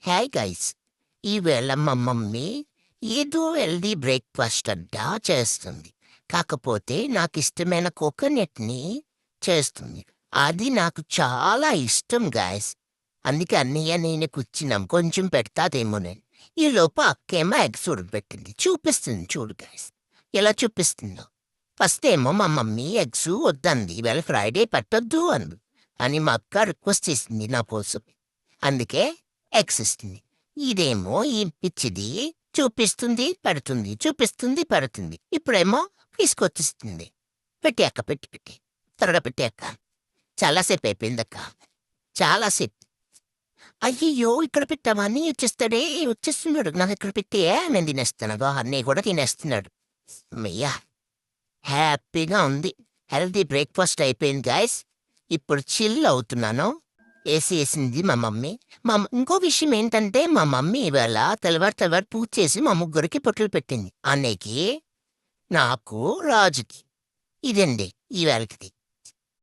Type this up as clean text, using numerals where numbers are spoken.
Hi guys, ఈవేళ మా mummy ఏదో హెల్దీ బ్రేక్ఫాస్ట్ అంటా చేస్తుంది. కాకపోతే నాకు ఇష్టమైన కోకోనట్ని చేస్తుంది. అది నాకు చాలా ఇష్టం గాయస్. అందుకే అన్నయ్య నేను కూర్చున్నాం, కొంచెం పెడతాదేమోనని. ఈలోపు అక్కేమో ఎగ్స్ ఉడకబెట్టింది. చూపిస్తుంది చూడు గాయస్, ఎలా చూపిస్తుందో. ఫస్ట్ ఏమో మా మమ్మీ ఎగ్స్ వద్దంది, ఈవేళ ఫ్రైడే పెట్టొద్దు అని మా అక్క రిక్వెస్ట్ చేసింది నా కోసం. అందుకే ఎగ్స్ ఇస్తుంది. ఇదేమో ఈ పిచ్చిది చూపిస్తుంది పెడుతుంది, చూపిస్తుంది పెడుతుంది. ఇప్పుడేమో తీసుకొచ్చిస్తుంది. పెట్టి అక్క, పెట్టి పెట్టి త్వరగా పెట్టి అక్క. చాలాసేపు అయిపోయిందక్క, చాలాసేపు. అయ్యయ్యో, ఇక్కడ పెట్టావా? అన్నీ వచ్చేస్తాడే, వచ్చేస్తున్నాడు. నాకు ఇక్కడ పెట్టి నేను తినేస్తాను. అన్నయ్య కూడా తినేస్తున్నాడు. అమ్మయ్యా, హ్యాపీగా ఉంది. హెల్తీ బ్రేక్ఫాస్ట్ అయిపోయింది గాయస్. ఇప్పుడు చిల్ అవుతున్నాను. ఏసింది మా మమ్మీ. ఇంకో విషయం ఏంటంటే, మా మమ్మీ ఇవాళ తెల్లవారు పూజ చేసి మా ముగ్గురికి పొట్లు పెట్టింది. అన్నయ్యకి, నాకు, రాజుకి. ఇదండి ఈవేళకి.